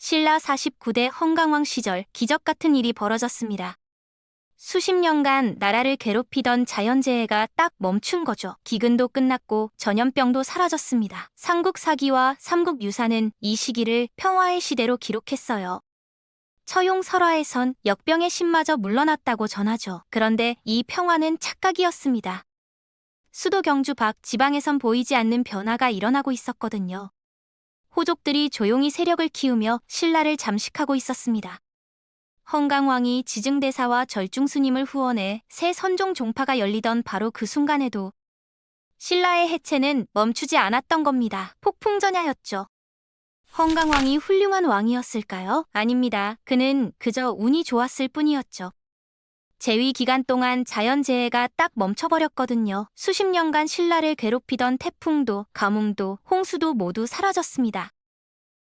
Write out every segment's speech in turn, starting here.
신라 49대 헌강왕 시절 기적 같은 일이 벌어졌습니다. 수십 년간 나라를 괴롭히던 자연재해가 딱 멈춘 거죠. 기근도 끝났고 전염병도 사라졌습니다. 삼국사기와 삼국유사는 이 시기를 평화의 시대로 기록했어요. 처용설화에선 역병의 신마저 물러났다고 전하죠. 그런데 이 평화는 착각이었습니다. 수도 경주 밖 지방에선 보이지 않는 변화가 일어나고 있었거든요. 호족들이 조용히 세력을 키우며 신라를 잠식하고 있었습니다. 헌강왕이 지증대사와 절중스님을 후원해 새 선종 종파가 열리던 바로 그 순간에도 신라의 해체는 멈추지 않았던 겁니다. 폭풍전야였죠. 헌강왕이 훌륭한 왕이었을까요? 아닙니다. 그는 그저 운이 좋았을 뿐이었죠. 재위 기간 동안 자연재해가 딱 멈춰버렸거든요. 수십 년간 신라를 괴롭히던 태풍도, 가뭄도, 홍수도 모두 사라졌습니다.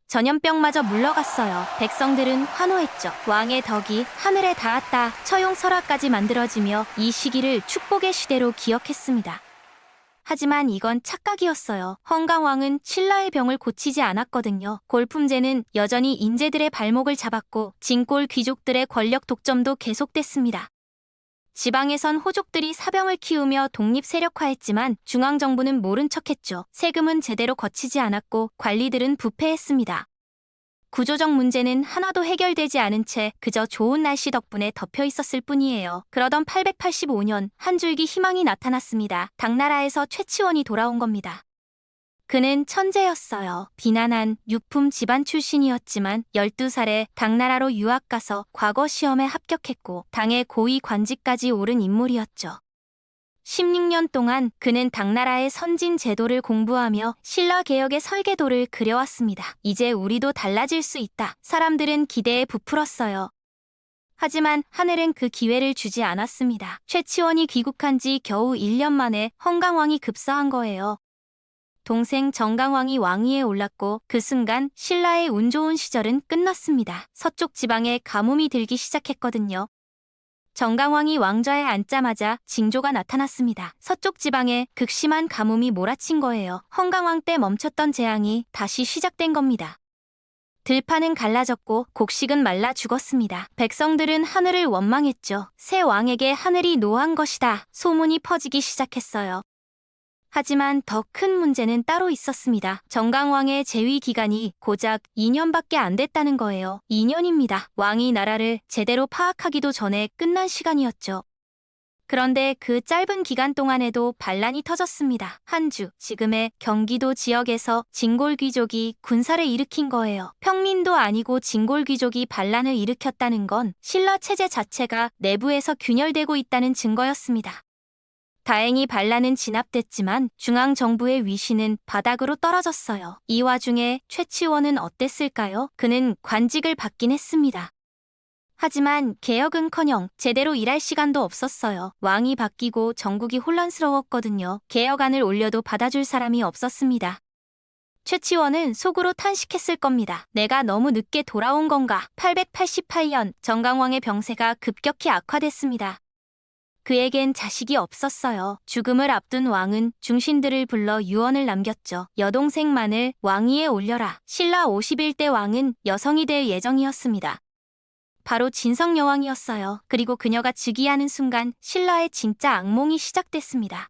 전염병마저 물러갔어요. 백성들은 환호했죠. 왕의 덕이 하늘에 닿았다. 처용설화까지 만들어지며 이 시기를 축복의 시대로 기억했습니다. 하지만 이건 착각이었어요. 헌강왕은 신라의 병을 고치지 않았거든요. 골품제는 여전히 인재들의 발목을 잡았고 진골 귀족들의 권력 독점도 계속됐습니다. 지방에선 호족들이 사병을 키우며 독립 세력화했지만 중앙정부는 모른 척했죠. 세금은 제대로 거치지 않았고 관리들은 부패했습니다. 구조적 문제는 하나도 해결되지 않은 채 그저 좋은 날씨 덕분에 덮여 있었을 뿐이에요. 그러던 885년 한 줄기 희망이 나타났습니다. 당나라에서 최치원이 돌아온 겁니다. 그는 천재였어요. 비난한 육품 집안 출신이었지만 12살에 당나라로 유학 가서 과거 시험에 합격했고 당의 고위 관직까지 오른 인물이었죠. 16년 동안 그는 당나라의 선진 제도를 공부하며 신라 개혁의 설계도를 그려왔습니다. 이제 우리도 달라질 수 있다. 사람들은 기대에 부풀었어요. 하지만 하늘은 그 기회를 주지 않았습니다. 최치원이 귀국한 지 겨우 1년 만에 헌강왕이 급사한 거예요. 동생 정강왕이 왕위에 올랐고 그 순간 신라의 운 좋은 시절은 끝났습니다. 서쪽 지방에 가뭄이 들기 시작했거든요. 정강왕이 왕좌에 앉자마자 징조가 나타났습니다. 서쪽 지방에 극심한 가뭄이 몰아친 거예요. 헌강왕 때 멈췄던 재앙이 다시 시작된 겁니다. 들판은 갈라졌고 곡식은 말라 죽었습니다. 백성들은 하늘을 원망했죠. 새 왕에게 하늘이 노한 것이다. 소문이 퍼지기 시작했어요. 하지만 더 큰 문제는 따로 있었습니다. 정강왕의 재위 기간이 고작 2년밖에 안 됐다는 거예요. 2년입니다. 왕이 나라를 제대로 파악하기도 전에 끝난 시간이었죠. 그런데 그 짧은 기간 동안에도 반란이 터졌습니다. 한 주, 지금의 경기도 지역에서 진골귀족이 군사를 일으킨 거예요. 평민도 아니고 진골귀족이 반란을 일으켰다는 건 신라 체제 자체가 내부에서 균열되고 있다는 증거였습니다. 다행히 반란은 진압됐지만 중앙정부의 위신은 바닥으로 떨어졌어요. 이 와중에 최치원은 어땠을까요? 그는 관직을 받긴 했습니다. 하지만 개혁은커녕 제대로 일할 시간도 없었어요. 왕이 바뀌고 전국이 혼란스러웠거든요. 개혁안을 올려도 받아줄 사람이 없었습니다. 최치원은 속으로 탄식했을 겁니다. 내가 너무 늦게 돌아온 건가? 888년 정강왕의 병세가 급격히 악화됐습니다. 그에겐 자식이 없었어요. 죽음을 앞둔 왕은 중신들을 불러 유언을 남겼죠. 여동생만을 왕위에 올려라. 신라 51대 왕은 여성이 될 예정이었습니다. 바로 진성여왕이었어요. 그리고 그녀가 즉위하는 순간 신라의 진짜 악몽이 시작됐습니다.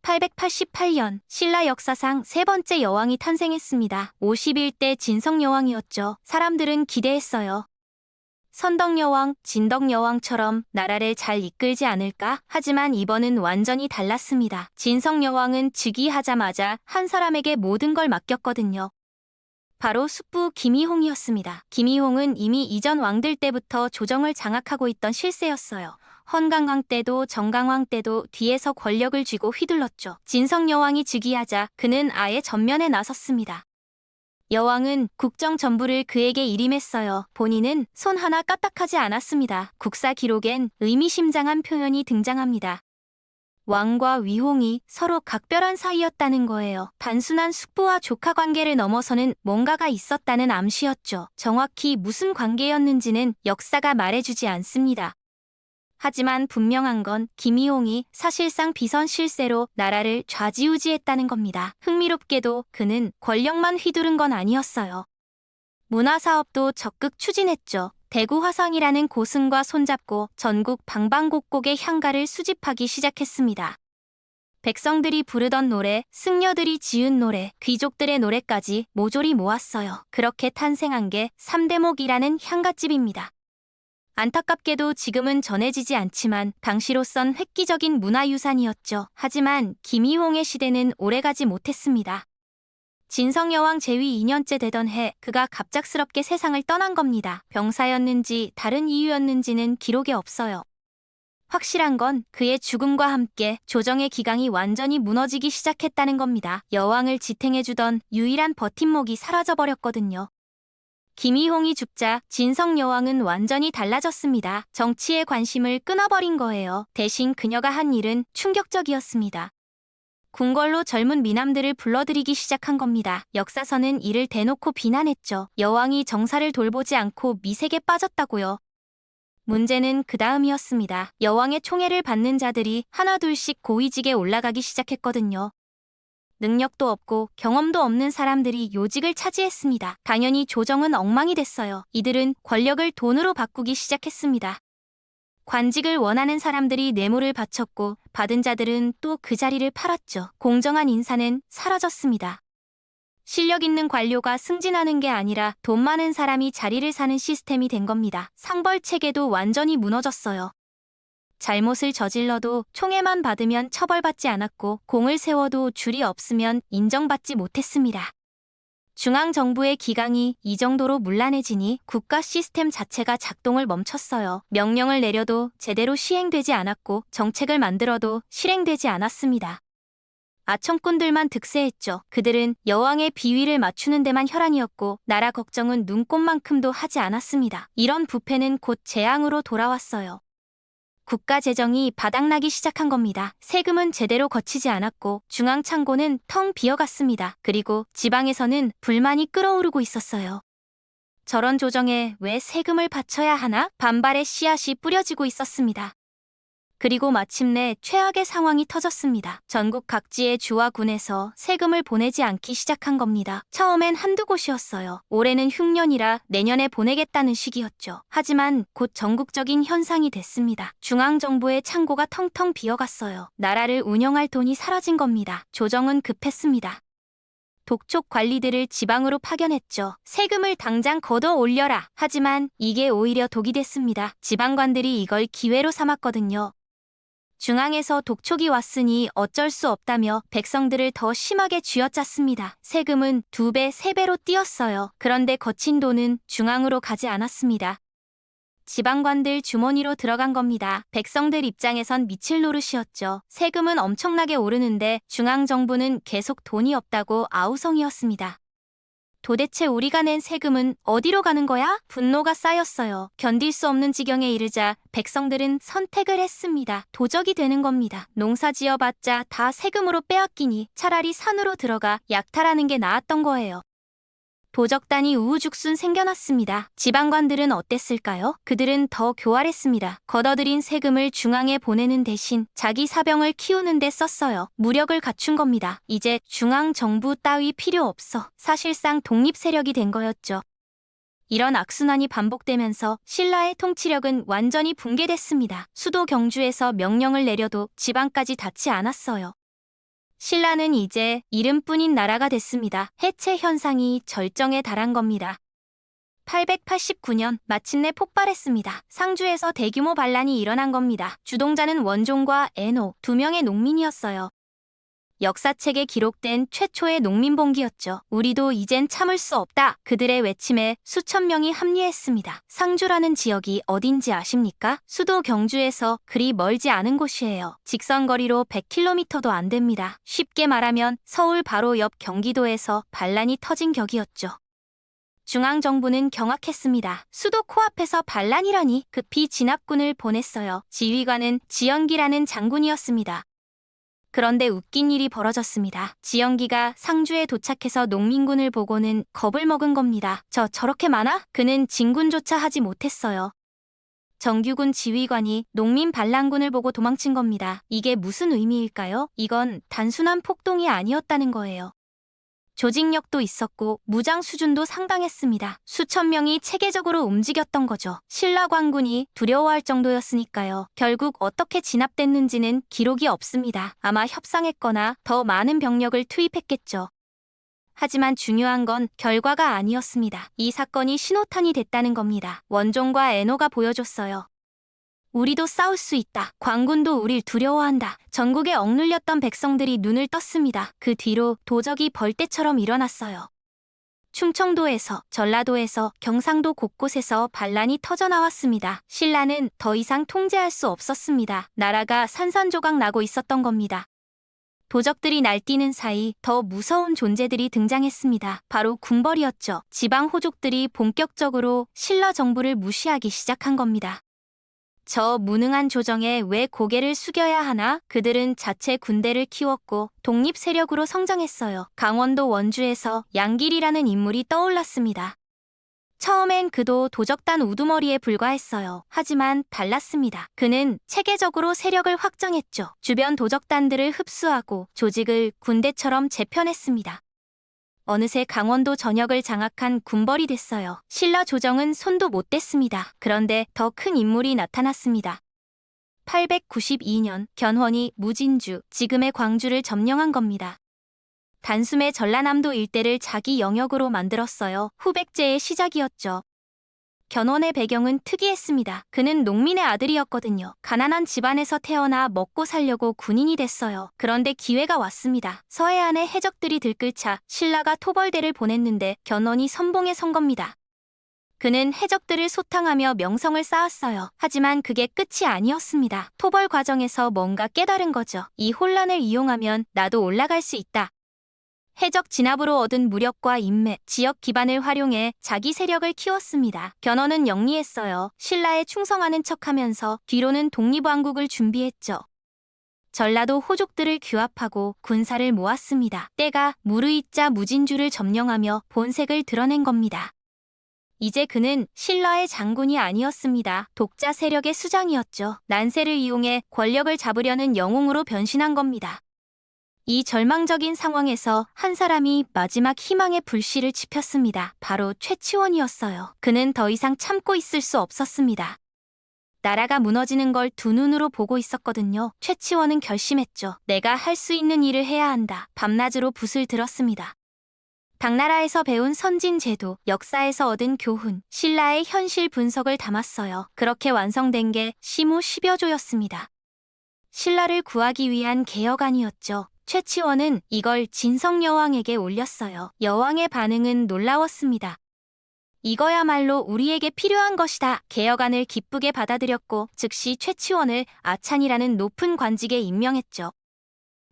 888년 신라 역사상 세 번째 여왕이 탄생했습니다. 51대 진성여왕이었죠. 사람들은 기대했어요. 선덕여왕, 진덕여왕처럼 나라를 잘 이끌지 않을까? 하지만 이번은 완전히 달랐습니다. 진성여왕은 즉위하자마자 한 사람에게 모든 걸 맡겼거든요. 바로 숙부 김이홍이었습니다. 김이홍은 이미 이전 왕들 때부터 조정을 장악하고 있던 실세였어요. 헌강왕 때도 정강왕 때도 뒤에서 권력을 쥐고 휘둘렀죠. 진성여왕이 즉위하자 그는 아예 전면에 나섰습니다. 여왕은 국정 전부를 그에게 일임했어요. 본인은 손 하나 까딱하지 않았습니다. 국사 기록엔 의미심장한 표현이 등장합니다. 왕과 위홍이 서로 각별한 사이였다는 거예요. 단순한 숙부와 조카 관계를 넘어서는 뭔가가 있었다는 암시였죠. 정확히 무슨 관계였는지는 역사가 말해주지 않습니다. 하지만 분명한 건 김이홍이 사실상 비선 실세로 나라를 좌지우지했다는 겁니다. 흥미롭게도 그는 권력만 휘두른 건 아니었어요. 문화사업도 적극 추진했죠. 대구 화성이라는 고승과 손잡고 전국 방방곡곡의 향가를 수집하기 시작했습니다. 백성들이 부르던 노래, 승려들이 지은 노래, 귀족들의 노래까지 모조리 모았어요. 그렇게 탄생한 게 삼대목이라는 향가집입니다. 안타깝게도 지금은 전해지지 않지만 당시로선 획기적인 문화유산이었죠. 하지만 김이홍의 시대는 오래가지 못했습니다. 진성여왕 재위 2년째 되던 해 그가 갑작스럽게 세상을 떠난 겁니다. 병사였는지 다른 이유였는지는 기록에 없어요. 확실한 건 그의 죽음과 함께 조정의 기강이 완전히 무너지기 시작했다는 겁니다. 여왕을 지탱해주던 유일한 버팀목이 사라져버렸거든요. 김이홍이 죽자 진성여왕은 완전히 달라졌습니다. 정치에 관심을 끊어버린 거예요. 대신 그녀가 한 일은 충격적이었습니다. 궁궐로 젊은 미남들을 불러들이기 시작한 겁니다. 역사서는 이를 대놓고 비난했죠. 여왕이 정사를 돌보지 않고 미색에 빠졌다고요. 문제는 그 다음이었습니다. 여왕의 총애를 받는 자들이 하나둘씩 고위직에 올라가기 시작했거든요. 능력도 없고 경험도 없는 사람들이 요직을 차지했습니다. 당연히 조정은 엉망이 됐어요. 이들은 권력을 돈으로 바꾸기 시작했습니다. 관직을 원하는 사람들이 뇌물을 바쳤고 받은 자들은 또 그 자리를 팔았죠. 공정한 인사는 사라졌습니다. 실력 있는 관료가 승진하는 게 아니라 돈 많은 사람이 자리를 사는 시스템이 된 겁니다. 상벌 체계도 완전히 무너졌어요. 잘못을 저질러도 총애만 받으면 처벌받지 않았고 공을 세워도 줄이 없으면 인정받지 못했습니다. 중앙정부의 기강이 이 정도로 문란해지니 국가 시스템 자체가 작동을 멈췄어요. 명령을 내려도 제대로 시행되지 않았고 정책을 만들어도 실행되지 않았습니다. 아청꾼들만 득세했죠. 그들은 여왕의 비위를 맞추는 데만 혈안이었고 나라 걱정은 눈꼽만큼도 하지 않았습니다. 이런 부패는 곧 재앙으로 돌아왔어요. 국가 재정이 바닥나기 시작한 겁니다. 세금은 제대로 거치지 않았고 중앙창고는 텅 비어갔습니다. 그리고 지방에서는 불만이 끓어오르고 있었어요. 저런 조정에 왜 세금을 바쳐야 하나? 반발의 씨앗이 뿌려지고 있었습니다. 그리고 마침내 최악의 상황이 터졌습니다. 전국 각지의 주와 군에서 세금을 보내지 않기 시작한 겁니다. 처음엔 한두 곳이었어요. 올해는 흉년이라 내년에 보내겠다는 식이었죠. 하지만 곧 전국적인 현상이 됐습니다. 중앙정부의 창고가 텅텅 비어갔어요. 나라를 운영할 돈이 사라진 겁니다. 조정은 급했습니다. 독촉 관리들을 지방으로 파견했죠. 세금을 당장 걷어 올려라. 하지만 이게 오히려 독이 됐습니다. 지방관들이 이걸 기회로 삼았거든요. 중앙에서 독촉이 왔으니 어쩔 수 없다며 백성들을 더 심하게 쥐어짰습니다. 세금은 2배, 3배로 뛰었어요. 그런데 거친 돈은 중앙으로 가지 않았습니다. 지방관들 주머니로 들어간 겁니다. 백성들 입장에선 미칠 노릇이었죠. 세금은 엄청나게 오르는데 중앙정부는 계속 돈이 없다고 아우성이었습니다. 도대체 우리가 낸 세금은 어디로 가는 거야? 분노가 쌓였어요. 견딜 수 없는 지경에 이르자 백성들은 선택을 했습니다. 도적이 되는 겁니다. 농사 지어봤자 다 세금으로 빼앗기니 차라리 산으로 들어가 약탈하는 게 나았던 거예요. 도적단이 우후죽순 생겨났습니다. 지방관들은 어땠을까요? 그들은 더 교활했습니다. 걷어들인 세금을 중앙에 보내는 대신 자기 사병을 키우는 데 썼어요. 무력을 갖춘 겁니다. 이제 중앙정부 따위 필요 없어. 사실상 독립세력이 된 거였죠. 이런 악순환이 반복되면서 신라의 통치력은 완전히 붕괴됐습니다. 수도 경주에서 명령을 내려도 지방까지 닿지 않았어요. 신라는 이제 이름뿐인 나라가 됐습니다. 해체 현상이 절정에 달한 겁니다. 889년 마침내 폭발했습니다. 상주에서 대규모 반란이 일어난 겁니다. 주동자는 원종과 애노 2명의 농민이었어요. 역사책에 기록된 최초의 농민봉기였죠. 우리도 이젠 참을 수 없다. 그들의 외침에 수천 명이 합리했습니다. 상주라는 지역이 어딘지 아십니까? 수도 경주에서 그리 멀지 않은 곳이에요. 직선거리로 100km도 안 됩니다. 쉽게 말하면 서울 바로 옆 경기도에서 반란이 터진 격이었죠. 중앙정부는 경악했습니다. 수도 코앞에서 반란이라니. 급히 진압군을 보냈어요. 지휘관은 지연기라는 장군이었습니다. 그런데 웃긴 일이 벌어졌습니다. 지연기가 상주에 도착해서 농민군을 보고는 겁을 먹은 겁니다. 저렇게 많아? 그는 진군조차 하지 못했어요. 정규군 지휘관이 농민 반란군을 보고 도망친 겁니다. 이게 무슨 의미일까요? 이건 단순한 폭동이 아니었다는 거예요. 조직력도 있었고 무장 수준도 상당했습니다. 수천 명이 체계적으로 움직였던 거죠. 신라 관군이 두려워할 정도였으니까요. 결국 어떻게 진압됐는지는 기록이 없습니다. 아마 협상했거나 더 많은 병력을 투입했겠죠. 하지만 중요한 건 결과가 아니었습니다. 이 사건이 신호탄이 됐다는 겁니다. 원종과 애노가 보여줬어요. 우리도 싸울 수 있다. 광군도 우릴 두려워한다. 전국에 억눌렸던 백성들이 눈을 떴습니다. 그 뒤로 도적이 벌떼처럼 일어났어요. 충청도에서, 전라도에서, 경상도 곳곳에서 반란이 터져나왔습니다. 신라는 더 이상 통제할 수 없었습니다. 나라가 산산조각 나고 있었던 겁니다. 도적들이 날뛰는 사이 더 무서운 존재들이 등장했습니다. 바로 군벌이었죠. 지방 호족들이 본격적으로 신라 정부를 무시하기 시작한 겁니다. 저 무능한 조정에 왜 고개를 숙여야 하나? 그들은 자체 군대를 키웠고 독립 세력으로 성장했어요. 강원도 원주에서 양길이라는 인물이 떠올랐습니다. 처음엔 그도 도적단 우두머리에 불과했어요. 하지만 달랐습니다. 그는 체계적으로 세력을 확장했죠. 주변 도적단들을 흡수하고 조직을 군대처럼 재편했습니다. 어느새 강원도 전역을 장악한 군벌이 됐어요. 신라 조정은 손도 못 댔습니다. 그런데 더 큰 인물이 나타났습니다. 892년 견훤이 무진주, 지금의 광주를 점령한 겁니다. 단숨에 전라남도 일대를 자기 영역으로 만들었어요. 후백제의 시작이었죠. 견훤의 배경은 특이했습니다. 그는 농민의 아들이었거든요. 가난한 집안에서 태어나 먹고 살려고 군인이 됐어요. 그런데 기회가 왔습니다. 서해안의 해적들이 들끓자 신라가 토벌대를 보냈는데 견훤이 선봉에 선 겁니다. 그는 해적들을 소탕하며 명성을 쌓았어요. 하지만 그게 끝이 아니었습니다. 토벌 과정에서 뭔가 깨달은 거죠. 이 혼란을 이용하면 나도 올라갈 수 있다. 해적 진압으로 얻은 무력과 인맥, 지역 기반을 활용해 자기 세력을 키웠습니다. 견훤은 영리했어요. 신라에 충성하는 척하면서 뒤로는 독립왕국을 준비했죠. 전라도 호족들을 규합하고 군사를 모았습니다. 때가 무르익자 무진주를 점령하며 본색을 드러낸 겁니다. 이제 그는 신라의 장군이 아니었습니다. 독자 세력의 수장이었죠. 난세를 이용해 권력을 잡으려는 영웅으로 변신한 겁니다. 이 절망적인 상황에서 한 사람이 마지막 희망의 불씨를 지폈습니다. 바로 최치원이었어요. 그는 더 이상 참고 있을 수 없었습니다. 나라가 무너지는 걸 두 눈으로 보고 있었거든요. 최치원은 결심했죠. 내가 할 수 있는 일을 해야 한다. 밤낮으로 붓을 들었습니다. 당나라에서 배운 선진제도, 역사에서 얻은 교훈, 신라의 현실 분석을 담았어요. 그렇게 완성된 게 시무 10여 조였습니다. 신라를 구하기 위한 개혁안이었죠. 최치원은 이걸 진성여왕에게 올렸어요. 여왕의 반응은 놀라웠습니다. 이거야말로 우리에게 필요한 것이다. 개혁안을 기쁘게 받아들였고 즉시 최치원을 아찬이라는 높은 관직에 임명했죠.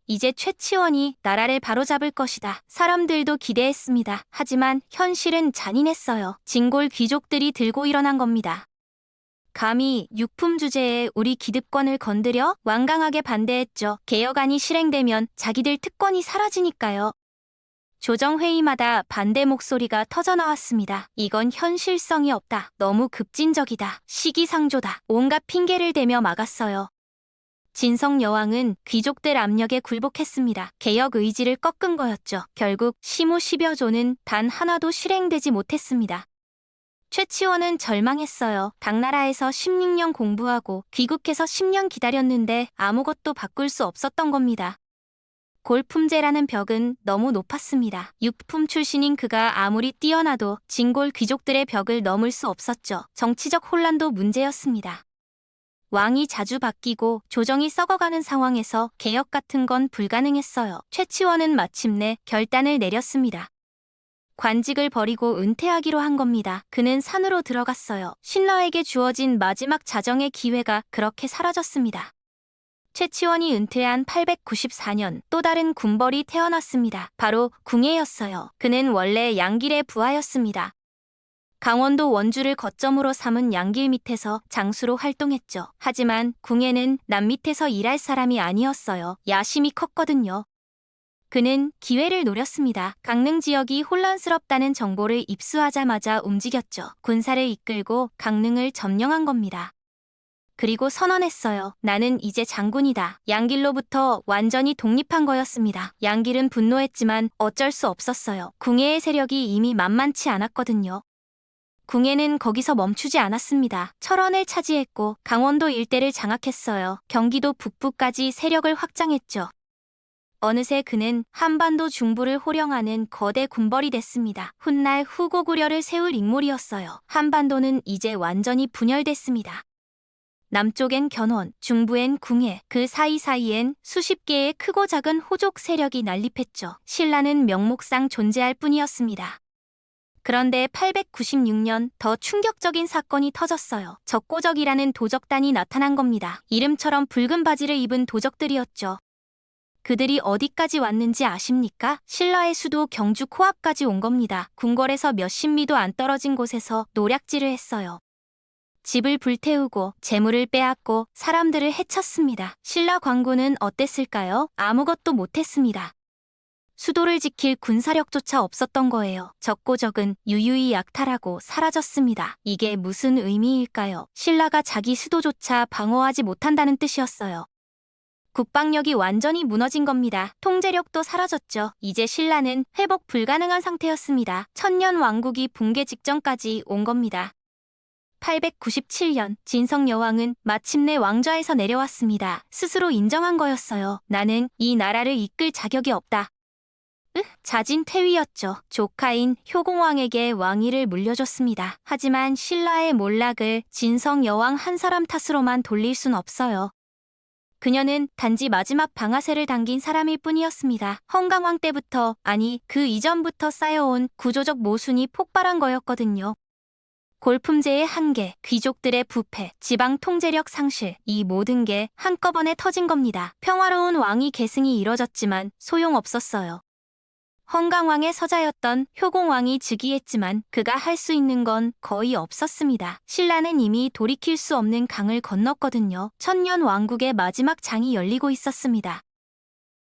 이제 최치원이 나라를 바로잡을 것이다. 사람들도 기대했습니다. 하지만 현실은 잔인했어요. 진골 귀족들이 들고 일어난 겁니다. 감히 육품 주제에 우리 기득권을 건드려? 완강하게 반대했죠. 개혁안이 실행되면 자기들 특권이 사라지니까요. 조정회의마다 반대 목소리가 터져나왔습니다. 이건 현실성이 없다. 너무 급진적이다. 시기상조다. 온갖 핑계를 대며 막았어요. 진성여왕은 귀족들 압력에 굴복했습니다. 개혁 의지를 꺾은 거였죠. 결국 시무 10여 조는 단 하나도 실행되지 못했습니다. 최치원은 절망했어요. 당나라에서 16년 공부하고 귀국해서 10년 기다렸는데 아무것도 바꿀 수 없었던 겁니다. 골품제라는 벽은 너무 높았습니다. 육품 출신인 그가 아무리 뛰어나도 진골 귀족들의 벽을 넘을 수 없었죠. 정치적 혼란도 문제였습니다. 왕이 자주 바뀌고 조정이 썩어가는 상황에서 개혁 같은 건 불가능했어요. 최치원은 마침내 결단을 내렸습니다. 관직을 버리고 은퇴하기로 한 겁니다. 그는 산으로 들어갔어요. 신라에게 주어진 마지막 자정의 기회가 그렇게 사라졌습니다. 최치원이 은퇴한 894년 또 다른 군벌이 태어났습니다. 바로 궁예였어요. 그는 원래 양길의 부하였습니다. 강원도 원주를 거점으로 삼은 양길 밑에서 장수로 활동했죠. 하지만 궁예는 남 밑에서 일할 사람이 아니었어요. 야심이 컸거든요. 그는 기회를 노렸습니다. 강릉 지역이 혼란스럽다는 정보를 입수하자마자 움직였죠. 군사를 이끌고 강릉을 점령한 겁니다. 그리고 선언했어요. 나는 이제 장군이다. 양길로부터 완전히 독립한 거였습니다. 양길은 분노했지만 어쩔 수 없었어요. 궁예의 세력이 이미 만만치 않았거든요. 궁예는 거기서 멈추지 않았습니다. 철원을 차지했고 강원도 일대를 장악했어요. 경기도 북부까지 세력을 확장했죠. 어느새 그는 한반도 중부를 호령하는 거대 군벌이 됐습니다. 훗날 후고구려를 세울 인물이었어요. 한반도는 이제 완전히 분열됐습니다. 남쪽엔 견훤, 중부엔 궁예, 그 사이사이엔 수십 개의 크고 작은 호족 세력이 난립했죠. 신라는 명목상 존재할 뿐이었습니다. 그런데 896년 더 충격적인 사건이 터졌어요. 적고적이라는 도적단이 나타난 겁니다. 이름처럼 붉은 바지를 입은 도적들이었죠. 그들이 어디까지 왔는지 아십니까? 신라의 수도 경주 코앞까지 온 겁니다. 궁궐에서 몇십 미도 안 떨어진 곳에서 노략질을 했어요. 집을 불태우고 재물을 빼앗고 사람들을 해쳤습니다. 신라 광군은 어땠을까요? 아무것도 못했습니다. 수도를 지킬 군사력조차 없었던 거예요. 적고적은 유유히 약탈하고 사라졌습니다. 이게 무슨 의미일까요? 신라가 자기 수도조차 방어하지 못한다는 뜻이었어요. 국방력이 완전히 무너진 겁니다. 통제력도 사라졌죠. 이제 신라는 회복 불가능한 상태였습니다. 천년 왕국이 붕괴 직전까지 온 겁니다. 897년 진성 여왕은 마침내 왕좌에서 내려왔습니다. 스스로 인정한 거였어요. 나는 이 나라를 이끌 자격이 없다. 자진 퇴위였죠. 조카인 효공왕에게 왕위를 물려줬습니다. 하지만 신라의 몰락을 진성 여왕 한 사람 탓으로만 돌릴 순 없어요. 그녀는 단지 마지막 방아쇠를 당긴 사람일 뿐이었습니다. 헝강왕 때부터, 아니 그 이전부터 쌓여온 구조적 모순이 폭발한 거였거든요. 골품제의 한계, 귀족들의 부패, 지방 통제력 상실, 이 모든 게 한꺼번에 터진 겁니다. 평화로운 왕위 계승이 이뤄졌지만 소용없었어요. 헝강왕의 서자였던 효공왕이 즉위했지만 그가 할 수 있는 건 거의 없었습니다. 신라는 이미 돌이킬 수 없는 강을 건넜거든요. 천년 왕국의 마지막 장이 열리고 있었습니다.